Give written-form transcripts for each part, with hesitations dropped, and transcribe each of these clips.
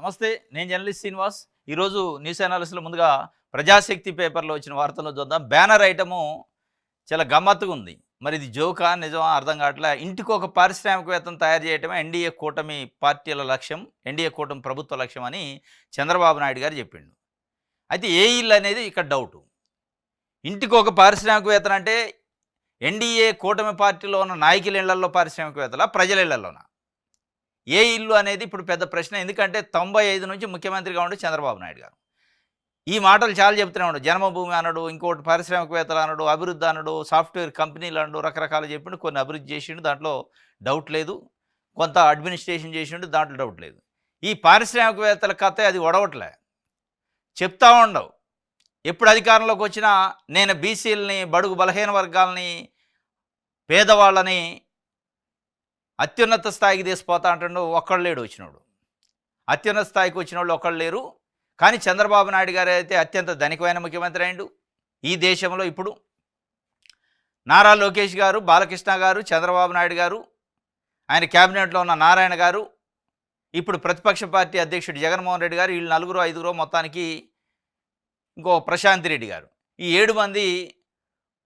నమస్తే. నేను జర్నలిస్ట్ శ్రీనివాస్. ఈరోజు న్యూస్ అనాలిసిస్‌లో ముందుగా ప్రజాశక్తి పేపర్‌లో వచ్చిన వార్తలను చూద్దాం. బ్యానర్ ఐటము చాలా గమ్మత్తుగా ఉంది. మరి ఇది జోకా? నిజమా? అర్థం కావట్లే. ఇంటికొక పారిశ్రామికవేత్తను తయారు చేయటమే ఎన్డీఏ కూటమి పార్టీల లక్ష్యం. ఎన్డీఏ కూటమి ప్రభుత్వ లక్ష్యం అని చంద్రబాబు నాయుడు గారు చెప్పిండు. అయితే ఏ ఇల్లు అనేది ఇక్కడ డౌటు. ఇంటికొక పారిశ్రామికవేత్తనంటే ఎన్డీఏ కూటమి పార్టీలో ఉన్న నాయకుల ఇళ్లల్లో పారిశ్రామికవేత్తలా? ప్రజల ఇళ్లలోనా? ఏ ఇల్లు అనేది ఇప్పుడు పెద్ద ప్రశ్న. ఎందుకంటే 95 నుంచి ముఖ్యమంత్రిగా ఉండే చంద్రబాబు నాయుడు గారు ఈ మాటలు చాలా చెప్తూనే ఉన్నాడు. జన్మభూమి అనడు, ఇంకోటి పారిశ్రామికవేత్తలు అనడు, అభివృద్ధి అనడు, సాఫ్ట్వేర్ కంపెనీలు అనడు, రకరకాలు చెప్పిండు. కొన్ని అభివృద్ధి చేసిండు, దాంట్లో డౌట్ లేదు. కొంత అడ్మినిస్ట్రేషన్ చేసిండు, దాంట్లో డౌట్ లేదు. ఈ పారిశ్రామికవేత్తల కథ అది ఒడవట్లే, చెప్తా ఉండవు. ఎప్పుడు అధికారంలోకి వచ్చినా నేను బీసీలని, బడుగు బలహీన వర్గాలని, పేదవాళ్ళని అత్యున్నత స్థాయికి తీసిపోతా అంటుండు. ఒక్కడు లేడు వచ్చినోడు. అత్యున్నత స్థాయికి వచ్చిన వాళ్ళు ఒక్కళ్ళు లేరు. కానీ చంద్రబాబు నాయుడు గారు అయితే అత్యంత ధనికమైన ముఖ్యమంత్రి అయిండు ఈ దేశంలో. ఇప్పుడు నారా లోకేష్ గారు, బాలకృష్ణ గారు, చంద్రబాబు నాయుడు గారు, ఆయన క్యాబినెట్లో ఉన్న నారాయణ గారు, ఇప్పుడు ప్రతిపక్ష పార్టీ అధ్యక్షుడు జగన్మోహన్ రెడ్డి గారు, వీళ్ళు 4-5 మొత్తానికి ఇంకో ప్రశాంత్ రెడ్డి గారు, ఈ 7 మంది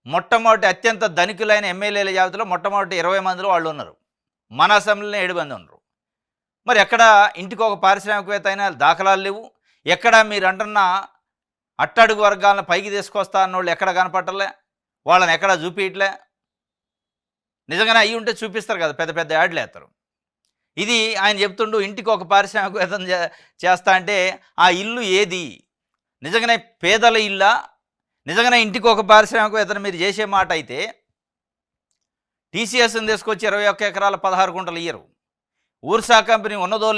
మొట్టమొదటి అత్యంత ధనికులైన ఎమ్మెల్యేల జాబితాలో మొట్టమొదటి 20 మందిలో వాళ్ళు ఉన్నారు. మన అసెంబ్లీలో 7 మంది ఉన్నారు. మరి ఎక్కడ ఇంటికి ఒక పారిశ్రామికవేత్త అయినా దాఖలాలు లేవు. ఎక్కడ మీరు అంటున్న అట్టడుగు వర్గాలను పైకి తీసుకొస్తా అన్నోళ్ళు ఎక్కడ కనపట్టలే, వాళ్ళని ఎక్కడ చూపించట్లే. నిజంగానే అయ్యి ఉంటే చూపిస్తారు కదా, పెద్ద పెద్ద యాడ్లు వేస్తారు. ఇది ఆయన చెప్తుండు, ఇంటికి ఒక పారిశ్రామికవేత్తను చేస్తా అంటే ఆ ఇల్లు ఏది? నిజంగానే పేదల ఇల్లా? నిజంగానే ఇంటికి ఒక పారిశ్రామికవేత్తను మీరు చేసే మాట అయితే టీసీఎస్ని తీసుకొచ్చి 21 ఎకరాల 16 గుంటలు ఇయ్యరు. ఊర్సా కంపెనీ ఉన్నదో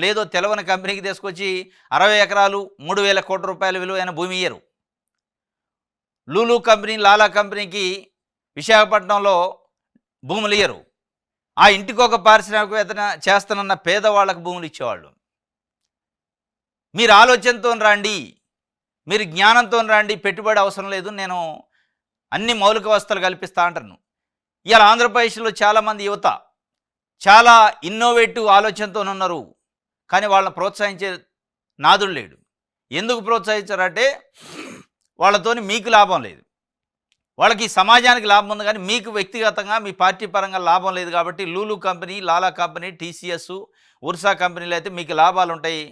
లేదో తెలవని కంపెనీకి తీసుకొచ్చి 60 ఎకరాలు 3,000 కోట్ల రూపాయల విలువైన భూమి ఇయ్యరు. లూలు కంపెనీ, లాలా కంపెనీకి విశాఖపట్నంలో భూములు ఇయ్యరు. ఆ ఇంటికి ఒక పారిశ్రామికవేత్తన చేస్తానన్న పేదవాళ్ళకు భూములు ఇచ్చేవాళ్ళు. మీరు ఆలోచనతో రండి, మీరు జ్ఞానంతో రండి, పెట్టుబడి అవసరం లేదు, నేను అన్ని మౌలిక వసతులు కల్పిస్తా అంటాను. ఇవాళ ఆంధ్రప్రదేశ్లో చాలామంది యువత చాలా ఇన్నోవేటివ్ ఆలోచనతో ఉన్నారు. కానీ వాళ్ళని ప్రోత్సహించే నాదుడు లేడు. ఎందుకు ప్రోత్సహించారంటే వాళ్ళతోని మీకు లాభం లేదు. వాళ్ళకి సమాజానికి లాభం ఉంది, కానీ మీకు వ్యక్తిగతంగా మీ పార్టీ పరంగా లాభం లేదు. కాబట్టి లూలు కంపెనీ, లాలా కంపెనీ, టీసీఎస్, ఉర్సా కంపెనీలు అయితే మీకు లాభాలు ఉంటాయి,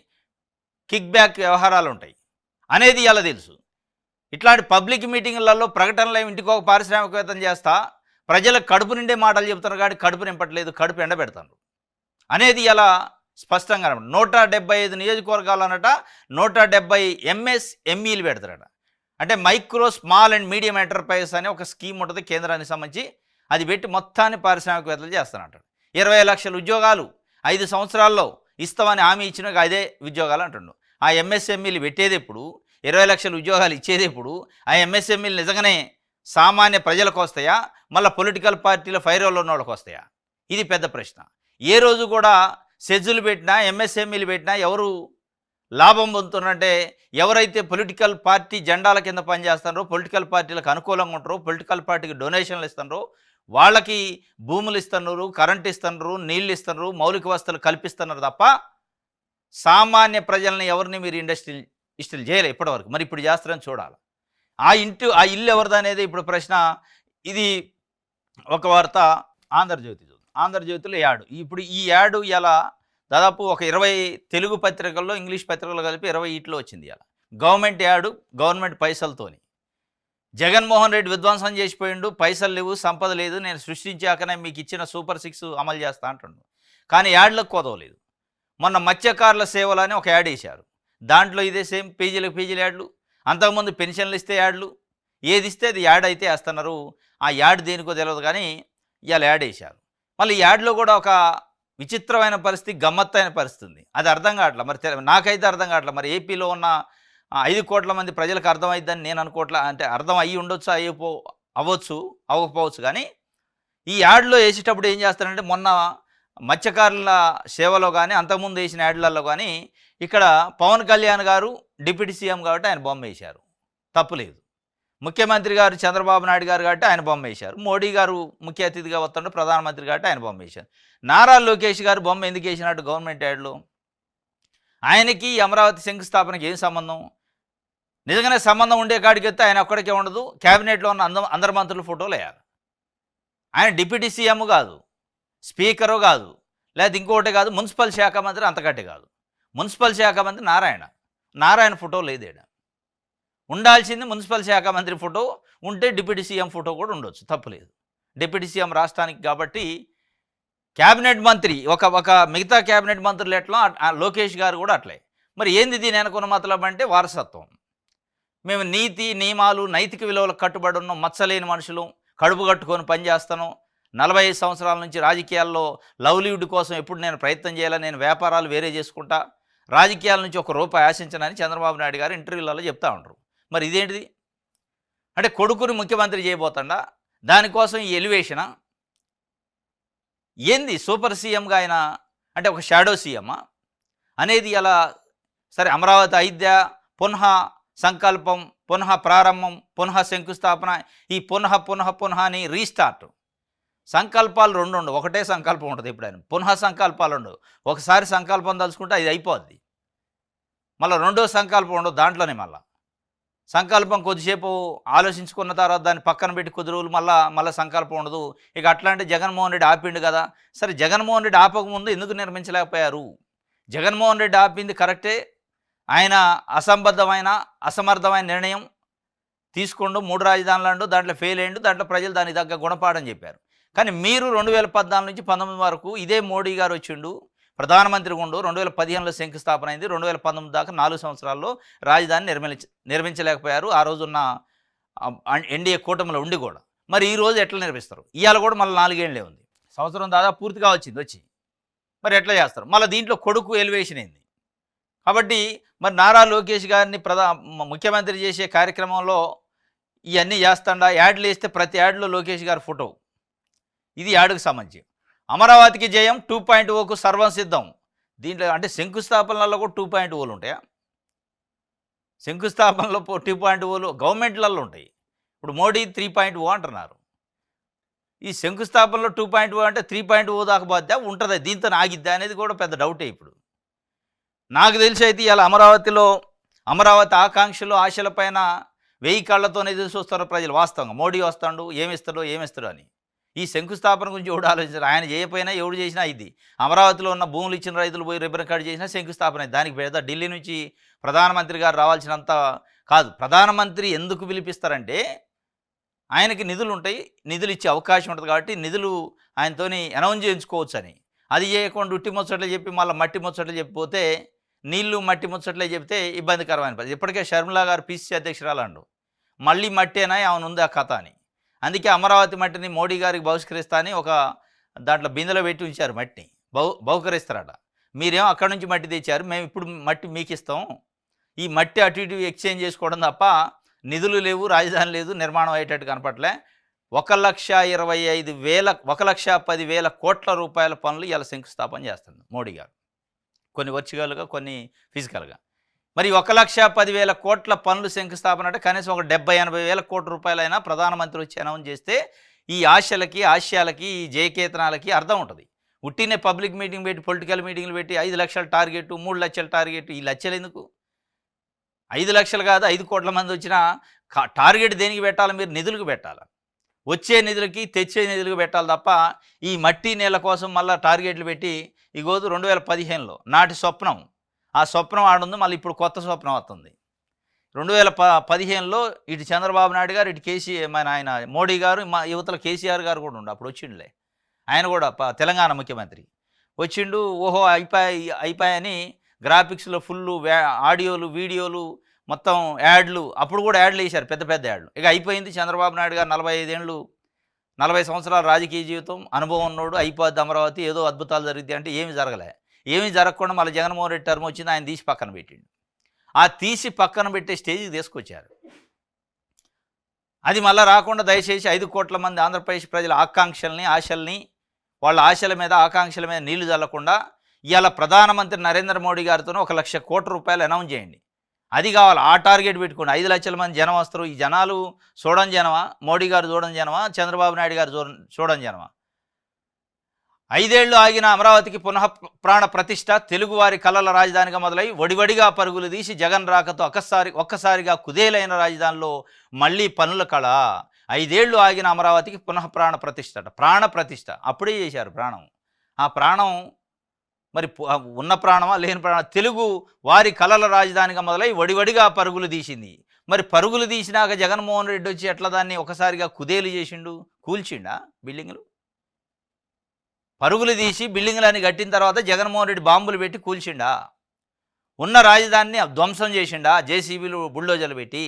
కిక్ బ్యాక్ వ్యవహారాలు ఉంటాయి అనేది ఇలా తెలుసు. ఇట్లాంటి పబ్లిక్ మీటింగులలో ప్రకటనలు ఇంటికి ఒక పారిశ్రామికవేత్తను చేస్తా ప్రజలకు కడుపు నిండే మాటలు చెప్తున్నారు, కానీ కడుపు నింపట్లేదు, కడుపు ఎండబెడతారు అనేది ఇలా స్పష్టంగా 175 నియోజకవర్గాలు అన్నట 170 ఎంఎస్ఎంఈలు పెడతారట. అంటే micro, small and medium enterprises అనే ఒక స్కీమ్ ఉంటుంది కేంద్రానికి సంబంధించి. అది పెట్టి మొత్తాన్ని పారిశ్రామికవేత్తలు చేస్తానంటాడు. 20 లక్షల ఉద్యోగాలు 5 సంవత్సరాల్లో ఇస్తామని హామీ ఇచ్చిన అదే ఉద్యోగాలు అంటుండు. ఆ ఎంఎస్ఎంఈలు పెట్టేది ఎప్పుడు? 20 లక్షల ఉద్యోగాలు ఇచ్చేది ఎప్పుడు? ఆ ఎంఎస్ఎంఈలు నిజంగానే సామాన్య ప్రజలకు వస్తాయా, మళ్ళీ పొలిటికల్ పార్టీల ఫైరోల్లో ఉన్న వాళ్ళకి వస్తాయా? ఇది పెద్ద ప్రశ్న. ఏ రోజు కూడా సెజ్జులు పెట్టినా, ఎంఎస్ఎంఈలు పెట్టినా ఎవరు లాభం పొందుతున్నారంటే ఎవరైతే పొలిటికల్ పార్టీ జెండాల కింద పనిచేస్తున్నారో, పొలిటికల్ పార్టీలకు అనుకూలంగా ఉంటారో, పొలిటికల్ పార్టీకి డొనేషన్లు ఇస్తున్నారో వాళ్ళకి భూములు ఇస్తున్నారు, కరెంట్ ఇస్తున్నారు, నీళ్ళు ఇస్తున్నారు, మౌలిక వసతులు కల్పిస్తున్నారు తప్ప సామాన్య ప్రజల్ని ఎవరిని మీరు ఇండస్ట్రీలు చేయలే ఇప్పటివరకు. మరి ఇప్పుడు చేస్తారని చూడాలి. ఆ ఇల్లు ఎవరిది అనేది ఇప్పుడు ప్రశ్న. ఇది ఒక వార్త. ఆంధ్రజ్యోతిలో యాడ్. ఇప్పుడు ఈ యాడ్ ఇలా దాదాపు ఒక 20 తెలుగు పత్రికల్లో, ఇంగ్లీష్ పత్రికల్లో కలిపి 20 ఇట్లో వచ్చింది. ఇలా గవర్నమెంట్ యాడ్, గవర్నమెంట్ పైసలతోని జగన్మోహన్ రెడ్డి విధ్వంసం చేసిపోయిండు, పైసలు లేవు, సంపద లేదు, నేను సృష్టించాకనే మీకు ఇచ్చిన సూపర్ 6 అమలు చేస్తా అంటుండు. కానీ యాడ్లకు కొదవలేదు. మొన్న మత్స్యకారుల సేవలు అని ఒక యాడ్ వేశారు. దాంట్లో ఇదే సేమ్ పీజీలు యాడ్లు. అంతకుముందు పెన్షన్లు ఇస్తే యాడ్లు, ఏది ఇస్తే అది యాడ్ అయితే వేస్తున్నారు. ఆ యాడ్ దేనికో తెలియదు, కానీ ఇవాళ యాడ్ వేశారు. మళ్ళీ యాడ్లో కూడా ఒక విచిత్రమైన పరిస్థితి, గమ్మత్తైన పరిస్థితి. అది అర్థం కావట్లే. మరి నాకైతే అర్థం కావట్లే. మరి ఏపీలో ఉన్న 5 కోట్ల మంది ప్రజలకు అర్థమైద్దని నేను అనుకోవట్లే. అంటే అర్థం అయ్యి ఉండొచ్చు, అవ్వకపోవచ్చు. కానీ ఈ యాడ్లో వేసేటప్పుడు ఏం చేస్తారంటే, మొన్న మత్స్యకారుల సేవలో కానీ అంతకుముందు వేసిన యాడ్లలో కానీ ఇక్కడ పవన్ కళ్యాణ్ గారు డిప్యూటీ సీఎం కాబట్టి ఆయన బొమ్మ వేశారు, తప్పులేదు. ముఖ్యమంత్రి గారు చంద్రబాబు నాయుడు గారు కాబట్టి ఆయన బొమ్మ వేశారు. మోడీ గారు ముఖ్య అతిథిగా వస్తుండే ప్రధానమంత్రి కాబట్టి ఆయన బొమ్మ వేశారు. నారా లోకేష్ గారు బొమ్మ ఎందుకు వేసినట్టు గవర్నమెంట్ యాడ్లో? ఆయనకి ఈ అమరావతి శంకుస్థాపనకి ఏం సంబంధం? నిజంగానే సంబంధం ఉండే కాడికెత్తే ఆయన ఒక్కడికే ఉండదు. క్యాబినెట్‌లో ఉన్న అందరు మంత్రుల ఫోటోలేయాలి. ఆయన డిప్యూటీ సీఎం కాదు, స్పీకరు కాదు, లేకపోతే ఇంకొకటి కాదు, మున్సిపల్ శాఖ మంత్రి అంతకంటే కాదు. మున్సిపల్ శాఖ మంత్రి నారాయణ ఫోటో లేదేడ. ఉండాల్సింది మున్సిపల్ శాఖ మంత్రి ఫోటో, ఉంటే డిప్యూటీ సీఎం ఫోటో కూడా ఉండొచ్చు, తప్పులేదు. డిప్యూటీ సీఎం రాష్ట్రానికి కాబట్టి క్యాబినెట్ మంత్రి ఒక మిగతా క్యాబినెట్ మంత్రులు ఎట్లా లోకేష్ గారు కూడా అట్లే. మరి ఏంది దీని వెనకున్న మతలబ్ అంటే వారసత్వం. మేము నీతి నియమాలు నైతిక విలువలకు కట్టుబడి ఉన్న మచ్చలేని మనుషులు, కడుపు కట్టుకొని పనిచేస్తాను. 45 సంవత్సరాల నుంచి రాజకీయాల్లో లవ్లీవుడ్ కోసం ఎప్పుడు నేను ప్రయత్నం చేయాలా, నేను వ్యాపారాలు వేరే చేసుకుంటా, రాజకీయాల నుంచి ఒక రూపాయి ఆశించనని చంద్రబాబు నాయుడు గారు ఇంటర్వ్యూలలో చెప్తా ఉంటారు. మరి ఇదేంటిది? అంటే కొడుకుని ముఖ్యమంత్రి చేయబోతుండా, దానికోసం ఈ ఎలివేషనా? ఏంది సూపర్ సీఎంగా ఆయన అంటే ఒక షాడో సీఎమ్మా అనేది? అలా సరే అమరావతి అయిద్యా, పునః సంకల్పం, పునః ప్రారంభం, పునః శంకుస్థాపన, ఈ పునః అని రీస్టార్ట్. సంకల్పాలు రెండు ఉండవు, ఒకటే సంకల్పం ఉంటుంది ఎప్పుడైనా. పునః సంకల్పాలు ఉండవు. ఒకసారి సంకల్పం తలుచుకుంటే అది అయిపోద్ది, మళ్ళీ రెండో సంకల్పం ఉండవు దాంట్లోనే. మళ్ళీ సంకల్పం కొద్దిసేపు ఆలోచించుకున్న తర్వాత దాన్ని పక్కన పెట్టి కొద్ది రోజులు మళ్ళీ సంకల్పం ఉండదు. ఇక అట్లాంటి జగన్మోహన్ రెడ్డి ఆపిండు కదా. సరే జగన్మోహన్ రెడ్డి ఆపకముందు ఎందుకు నిర్మించలేకపోయారు? జగన్మోహన్ రెడ్డి ఆపింది కరెక్టే. ఆయన అసమర్థమైన నిర్ణయం తీసుకుంటూ 3 రాజధానులు అంటూ దాంట్లో ఫెయిల్ అయ్యిండు. దాంట్లో ప్రజలు దానికి తగ్గ గుణపాఠం చెప్పారు. కానీ మీరు 2014 నుంచి 19 వరకు ఇదే మోడీ గారు వచ్చిండు, ప్రధానమంత్రి ఉండు. 2015లో శంకుస్థాపన అయింది. 2019 దాకా 4 సంవత్సరాల్లో రాజధాని నిర్మించలేకపోయారు. ఆ రోజున్న ఎన్డీఏ కూటమిలో ఉండి కూడా. మరి ఈ రోజు ఎట్లా నిర్మిస్తారు? ఇవాళ కూడా మళ్ళీ 4 ఏళ్ళే ఉంది, సంవత్సరం దాదాపు పూర్తిగా వచ్చి మరి ఎట్లా చేస్తారు? మళ్ళీ దీంట్లో కొడుకు ఎలివేషన్ అయింది. కాబట్టి మరి నారా లోకేష్ గారిని ముఖ్యమంత్రి చేసే కార్యక్రమంలో ఇవన్నీ చేస్తాడా? యాడ్లు వేస్తే ప్రతి యాడ్లో లోకేష్ గారి ఫోటో. ఇది యాడ్కు సంబంధించి. అమరావతికి జయం 2.0కు సర్వం సిద్ధం. దీంట్లో అంటే శంకుస్థాపనలలో కూడా 2.0లు ఉంటాయా? శంకుస్థాపనలో 2.0లు గవర్నమెంట్లలో ఉంటాయి. ఇప్పుడు మోడీ 3.0 అంటున్నారు. ఈ శంకుస్థాపనలో 2.0 అంటే 3.0 దాకా పోద్దా, ఉంటుందా, దీంతో ఆగిద్దా అనేది కూడా పెద్ద డౌటే. ఇప్పుడు నాకు తెలిసి అయితే ఇలా అమరావతి ఆకాంక్షలు ఆశలపైన 1000 కళ్ళతోనే ఎదురు చూస్తారు ప్రజలు. వాస్తవంగా మోడీ వస్తాడు, ఏమిస్తాడో అని. ఈ శంకుస్థాపన గురించి ఎవడు ఆలోచించారు? ఆయన చేయకపోయినా ఎవడు చేసినా ఇది. అమరావతిలో ఉన్న భూములు ఇచ్చిన రైతులు పోయి రిబ్బన్ కట్ చేసినా శంకుస్థాపన అయింది. దానికి పెద్ద ఢిల్లీ నుంచి ప్రధానమంత్రి గారు రావాల్సినంత కాదు. ప్రధానమంత్రి ఎందుకు పిలిపిస్తారంటే ఆయనకి నిధులు ఉంటాయి, నిధులు ఇచ్చే అవకాశం ఉంటుంది కాబట్టి నిధులు ఆయనతోని అనౌన్స్ చేయించుకోవచ్చు అని. అది చేయకుండా ఉట్టి ముచ్చట్లు చెప్పి మళ్ళీ మట్టి ముచ్చట్లు చెప్పిపోతే, నీళ్లు మట్టి ముచ్చట్లే చెప్తే ఇబ్బందికరమైన పని. ఇప్పటికే షర్మిలా గారు పిసిసి అధ్యక్షురాలండు, మళ్ళీ మట్టేనా ఆమెను ఉంది ఆ కథ అని. అందుకే అమరావతి మట్టిని మోడీ గారికి బహిష్కరిస్తా అని ఒక దాంట్లో బిందెలో పెట్టి ఉంచారు. మట్టిని బహుకరిస్తారట. మీరేమో అక్కడి నుంచి మట్టి తెచ్చారు, మేము ఇప్పుడు మట్టి మీకు ఇస్తాం. ఈ మట్టి అటు ఇటు ఎక్స్చేంజ్ చేసుకోవడం తప్ప నిధులు లేవు, రాజధాని లేదు, నిర్మాణం అయ్యేటట్టు కనపట్లే. 1,10,000 కోట్ల రూపాయల పనులు ఇలా శంకుస్థాపన చేస్తుంది మోడీ గారు. కొన్ని వర్చువల్గా, కొన్ని ఫిజికల్గా. మరి 1,10,000 కోట్ల పనులు శంకుస్థాపన అంటే కనీసం ఒక 70-80 కోట్ల రూపాయలైనా ప్రధానమంత్రి వచ్చి అనౌన్స్ చేస్తే ఈ ఆశలకి, ఆశయాలకి, ఈ జయకేతనాలకి అర్థం ఉంటుంది. ఉట్టినే పబ్లిక్ మీటింగ్ పెట్టి, పొలిటికల్ మీటింగ్లు పెట్టి 5 లక్షల టార్గెట్, 3 లక్షల టార్గెట్, ఈ లక్షలు ఎందుకు? 5 లక్షలు కాదు, 5 కోట్ల మంది వచ్చినా టార్గెట్ దేనికి పెట్టాలి? మీరు నిధులకు పెట్టాలి. వచ్చే నిధులకి, తెచ్చే నిధులకు పెట్టాలి తప్ప ఈ మట్టి నేల కోసం మళ్ళీ టార్గెట్లు పెట్టి ఇగోదు 2015లో నాటి స్వప్నం, ఆ స్వప్నం ఆడుంది. మళ్ళీ ఇప్పుడు కొత్త స్వప్నం వస్తుంది. 2015లో ఇటు చంద్రబాబు నాయుడు గారు, ఇటు ఆయన మోడీ గారు, మా యువతల కేసీఆర్ గారు కూడా ఉండు. అప్పుడు వచ్చిండులే, ఆయన కూడా తెలంగాణ ముఖ్యమంత్రి వచ్చిండు. ఓహో అయిపోయాయని గ్రాఫిక్స్లో ఫుల్ ఆడియోలు, వీడియోలు, మొత్తం యాడ్లు. అప్పుడు కూడా యాడ్లు వేశారు, పెద్ద పెద్ద యాడ్లు. ఇక అయిపోయింది. చంద్రబాబు నాయుడు గారు 40 సంవత్సరాల రాజకీయ జీవితం, అనుభవం ఉన్నోడు, అయిపోద్ది అమరావతి, ఏదో అద్భుతాలు జరిగిద్ది అంటే ఏమి జరగలే. ఏమీ జరగకుండా మళ్ళీ జగన్మోహన్ రెడ్డి టర్మ్ వచ్చింది, ఆయన తీసి పక్కన పెట్టిండు. ఆ తీసి పక్కన పెట్టే స్టేజ్కి తీసుకొచ్చారు. అది మళ్ళీ రాకుండా దయచేసి 5 కోట్ల మంది ఆంధ్రప్రదేశ్ ప్రజల ఆకాంక్షల్ని, ఆశల్ని, వాళ్ళ ఆశల మీద, ఆకాంక్షల మీద నీళ్లు చల్లకుండా ఇవాళ ప్రధానమంత్రి నరేంద్ర మోడీ గారితో 1,00,000 కోట్ల రూపాయలు అనౌన్స్ చేయండి. అది కావాలి. ఆ టార్గెట్ పెట్టుకోండి. 5 లక్షల మంది జనం వస్తారు. ఈ జనాలు చూడని జనమా? మోడీ గారు చూడని జనమా? చంద్రబాబు నాయుడు గారు చూడని జనమా? ఐదేళ్లు ఆగిన అమరావతికి పునః ప్రాణ ప్రతిష్ఠ, తెలుగువారి కలల రాజధానిగా మొదలై వడివడిగా పరుగులు తీసి జగన్ రాకతో ఒక్కసారిగా కుదేలైన రాజధానిలో మళ్ళీ పనుల కళ. 5 ఏళ్లు ఆగిన అమరావతికి పునః ప్రాణ ప్రతిష్ఠ అట. ప్రాణ ప్రతిష్ఠ అప్పుడే చేశారు ప్రాణం. ఆ ప్రాణం మరి ఉన్న ప్రాణమా లేని ప్రాణం? తెలుగు వారి కలల రాజధానిగా మొదలై వడివడిగా పరుగులు తీసింది. మరి పరుగులు తీసినాక జగన్మోహన్ రెడ్డి వచ్చి ఎట్లా దాన్ని ఒకసారిగా కుదేలు చేసిండు? కూల్చిండా బిల్డింగ్లు? పరుగులు తీసి బిల్డింగ్లన్నీ కట్టిన తర్వాత జగన్మోహన్ రెడ్డి బాంబులు పెట్టి కూల్చిండా? ఉన్న రాజధానిని ధ్వంసం చేసిండా జేసీబీలు బుల్డోజర్లు పెట్టి?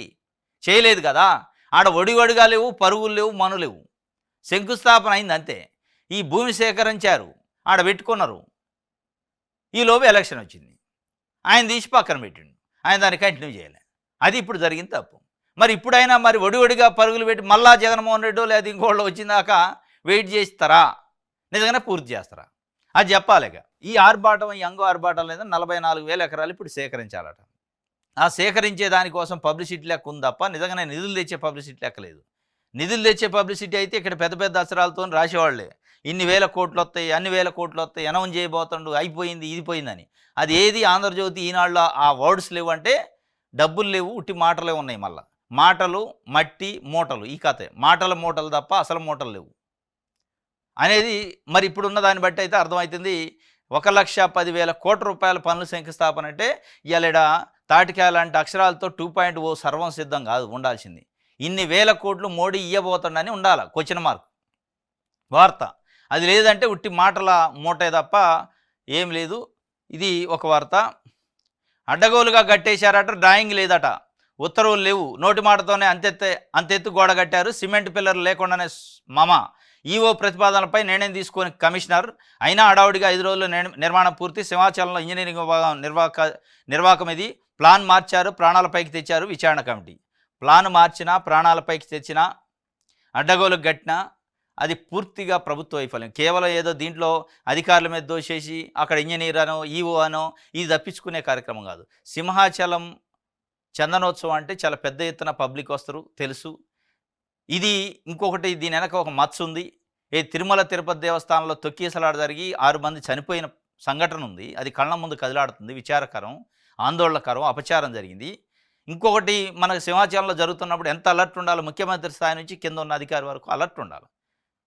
చేయలేదు కదా. ఆడ ఒడివడిగా లేవు, పరుగులు లేవు, మను లేవు. శంకుస్థాపన అయింది అంతే. ఈ భూమి సేకరించారు, ఆడ పెట్టుకున్నారు. ఈలోపు ఎలక్షన్ వచ్చింది, ఆయన తీసి పక్కన పెట్టిండు. ఆయన దాన్ని కంటిన్యూ చేయలే. అది ఇప్పుడు జరిగింది తప్పు. మరి ఇప్పుడైనా మరి ఒడివడిగా పరుగులు పెట్టి మళ్ళా జగన్మోహన్ రెడ్డో లేదా ఇంకోళ్ళు వచ్చిందాక వెయిట్ చేస్తారా? నిజంగానే పూర్తి చేస్తారా? అది చెప్పాలిగా. ఈ ఆర్భాటం, ఈ అంగు ఆర్భాటం లేదా 44,000 ఎకరాలు ఇప్పుడు సేకరించాలట. ఆ సేకరించే దానికోసం పబ్లిసిటీ లెక్క ఉంది తప్ప నిజంగానే నిధులు తెచ్చే పబ్లిసిటీ లెక్క లేదు. నిధులు తెచ్చే పబ్లిసిటీ అయితే ఇక్కడ పెద్ద పెద్ద అక్షరాలతో రాసేవాళ్లే. ఇన్ని వేల కోట్లు వస్తాయి, అన్ని వేల కోట్లు వస్తాయి, అనౌన్స్ చేయబోతుండు, అయిపోయింది, ఇది పోయిందని. అది ఏది ఆంధ్రజ్యోతి ఈనాడులో ఆ వర్డ్స్ లేవు అంటే డబ్బులు లేవు, ఉట్టి మాటలే ఉన్నాయి. మళ్ళీ మాటలు, మట్టి, మూటలు, ఈ కథే. మాటల మూటలు తప్ప అసలు మూటలు లేవు అనేది మరి ఇప్పుడున్న దాన్ని బట్టి అయితే అర్థమవుతుంది. 1,10,000 కోట్ల రూపాయల పనులు శంకుస్థాపన అంటే ఇవాళ తాటికాయ లాంటి అక్షరాలతో 2.0 సర్వం సిద్ధం కాదు ఉండాల్సింది. ఇన్ని వేల కోట్లు మోడీ ఇయ్యబోతుండని ఉండాలి క్వశ్చన్ మార్క్ వార్త. అది లేదంటే ఉట్టి మాటల మూటే తప్ప ఏం లేదు. ఇది ఒక వార్త. అడ్డగోలుగా కట్టేశారట, డ్రాయింగ్ లేదట, ఉత్తర్వులు లేవు, నోటి మాటతోనే అంతెత్తు గోడ కట్టారు, సిమెంట్ పిల్లర్లు లేకుండానే మమ. ఈవో ప్రతిపాదనలపై నిర్ణయం తీసుకొని కమిషనర్. అయినా హడావుడిగా 5 రోజుల్లో నిర్మాణం పూర్తి. సింహాచలంలో ఇంజనీరింగ్ విభాగం నిర్వాహకం ఇది. ప్లాన్ మార్చారు, ప్రాణాలపైకి తెచ్చారు విచారణ కమిటీ. ప్లాన్ మార్చినా, ప్రాణాలపైకి తెచ్చినా, అడ్డగోలుకు కట్టినా అది పూర్తిగా ప్రభుత్వ వైఫల్యం. కేవలం ఏదో దీంట్లో అధికారుల మీద దోషేసి అక్కడ ఇంజనీర్ అనో ఈవో అనో ఇది తప్పించుకునే కార్యక్రమం కాదు. సింహాచలం చందనోత్సవం అంటే చాలా పెద్ద ఎత్తున పబ్లిక్ వస్తారు, తెలుసు. ఇది ఇంకొకటి, దీని వెనక ఒక మచ్చ ఉంది. ఏ తిరుమల తిరుపతి దేవస్థానంలో తొక్కేసలాట జరిగి 6 మంది చనిపోయిన సంఘటన ఉంది. అది కళ్ళ ముందు కదిలాడుతుంది. విచారకరం, ఆందోళనకరం, అపచారం జరిగింది. ఇంకొకటి, మనకు సింహాచలంలో జరుగుతున్నప్పుడు ఎంత అలర్ట్ ఉండాలో, ముఖ్యమంత్రి స్థాయి నుంచి కింద ఉన్న అధికారి వరకు అలర్ట్ ఉండాలి.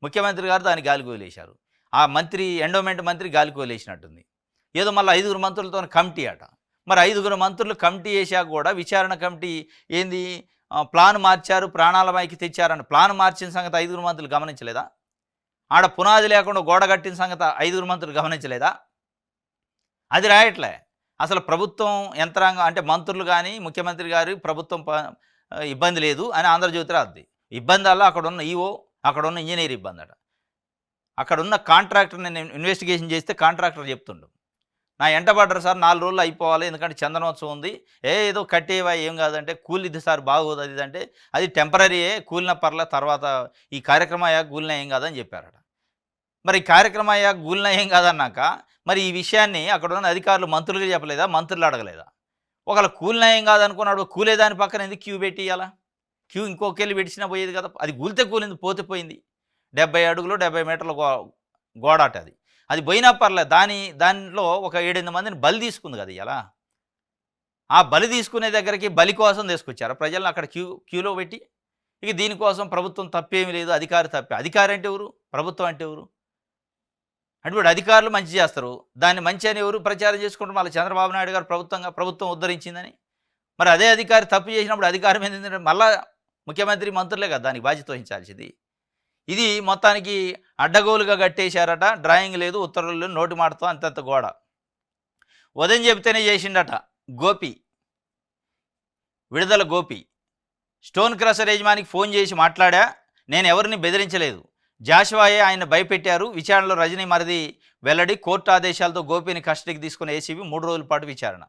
ముఖ్యమంత్రి గారు దాన్ని గాలికి వదిలేశారు. ఆ మంత్రి, ఎండోమెంట్ మంత్రి గాలికి వదిలేసినట్టుంది. ఏదో మళ్ళీ 5 మంత్రులతో కమిటీ అట. మరి 5 మంత్రులు కమిటీ వేసాక కూడా విచారణ కమిటీ ఏంది, ప్లాన్ మార్చారు, ప్రాణాలపైకి తెచ్చారని ప్లాన్ మార్చిన సంగతి 5 మంత్రులు గమనించలేదా? ఆడ పునాది లేకుండా గోడ కట్టిన సంగతి 5 మంత్రులు గమనించలేదా? అది రాయట్లే. అసలు ప్రభుత్వం యంత్రాంగం అంటే మంత్రులు కానీ ముఖ్యమంత్రి గారు ప్రభుత్వం ఇబ్బంది లేదు అని ఆంధ్రజ్యోతి రాద్ది. ఇబ్బంది అలా అక్కడున్న ఈవో, అక్కడున్న ఇంజనీర్ ఇబ్బంది అట. అక్కడున్న కాంట్రాక్టర్ నేను ఇన్వెస్టిగేషన్ చేస్తే కాంట్రాక్టర్ చెప్తుండు, నా ఎంటబడ్డరు సార్, 4 రోజులు అయిపోవాలి, ఎందుకంటే చందనోత్సవం ఉంది, ఏదో కట్టేవా ఏం కాదంటే, కూలిద్ది సార్ బాగోదు అది అంటే, అది టెంపరీయే, కూలిన పర్లే, తర్వాత ఈ కార్యక్రమం అయ్యాక కూలిన ఏం కాదని చెప్పారట. మరి ఈ కార్యక్రమం అయ్యాక కూలిన ఏం కాదన్నాక మరి ఈ విషయాన్ని అక్కడ ఉన్న అధికారులు మంత్రులుగా చెప్పలేదా, మంత్రులు అడగలేదా? ఒకవేళ కూలిన ఏం కాదనుకున్నాడు, కూలేదాని పక్కన ఎందుకు క్యూ పెట్టి ఇవ్వాలా? క్యూ ఇంకొకెళ్ళి పెట్టినా పోయేది కదా. అది కూలితే కూలింది, పోతే పోయింది. 70 అడుగులు 70 మీటర్ల గోడాట అది. అది పోయినా పర్లేదు, దానిలో ఒక 7-8 మందిని బలి తీసుకుంది కదా ఇలా. ఆ బలి తీసుకునే దగ్గరికి బలి కోసం తీసుకొచ్చారు ప్రజలను అక్కడ క్యూలో పెట్టి. ఇక దీనికోసం ప్రభుత్వం తప్పేమీ లేదు, అధికారి తప్పే. అధికారి అంటే ఎవరు, ప్రభుత్వం అంటే ఎవరు? అటువంటి అధికారులు మంచి చేస్తారు, దాన్ని మంచి అని ఎవరు ప్రచారం చేసుకుంటారు? మళ్ళీ చంద్రబాబు నాయుడు గారు ప్రభుత్వం ఉద్ధరించిందని. మరి అదే అధికారి తప్పు చేసినప్పుడు అధికారం ఏంటంటే మళ్ళా ముఖ్యమంత్రి, మంత్రులే కదా దానికి బాధ్యత వహించాల్సింది. ఇది మొత్తానికి అడ్డగోలుగా కట్టేశారట, డ్రాయింగ్ లేదు, ఉత్తర్వులు లేదు, నోటి మాటతో అంతంత గోడ. ఉదయం చెబితేనే చేసిండట గోపి, విడుదల గోపి. స్టోన్ క్రషర్ యజమానికి ఫోన్ చేసి మాట్లాడా, నేను ఎవరిని బెదిరించలేదు, జాషువాయే ఆయన భయపెట్టారు. విచారణలో రజనీ మరిది వెల్లడి. కోర్టు ఆదేశాలతో గోపిని కస్టడీకి తీసుకున్న ఏసీబీ 3 రోజుల పాటు విచారణ.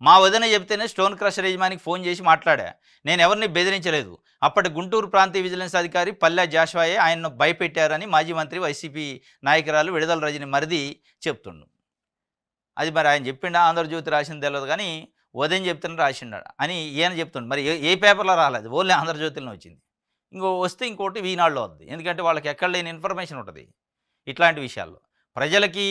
మా వదిన చెబితేనే స్టోన్ క్రషర్ యజమానికి ఫోన్ చేసి మాట్లాడా, నేను ఎవరిని బెదిరించలేదు. అప్పటి గుంటూరు ప్రాంతీయ విజిలెన్స్ అధికారి పల్లె జాషువాయే ఆయన్ను భయపెట్టారని మాజీ మంత్రి వైసీపీ నాయకురాలు విడుదల రజనీ మరిది చెప్తుండు. అది మరి ఆయన చెప్పిండా, ఆంధ్రజ్యోతి రాసింది తెలియదు కానీ ఉదయం చెప్తున్నా రాసిండా అని ఈయన చెప్తుండు. మరి ఏ పేపర్లో రాలేదు, ఓన్లీ ఆంధ్రజ్యోతిలో వచ్చింది. వస్తే ఇంకోటి ఈనాడులో వద్ది, ఎందుకంటే వాళ్ళకి ఎక్కడ లేని ఇన్ఫర్మేషన్ ఉంటుంది ఇట్లాంటి విషయాల్లో. ప్రజలకి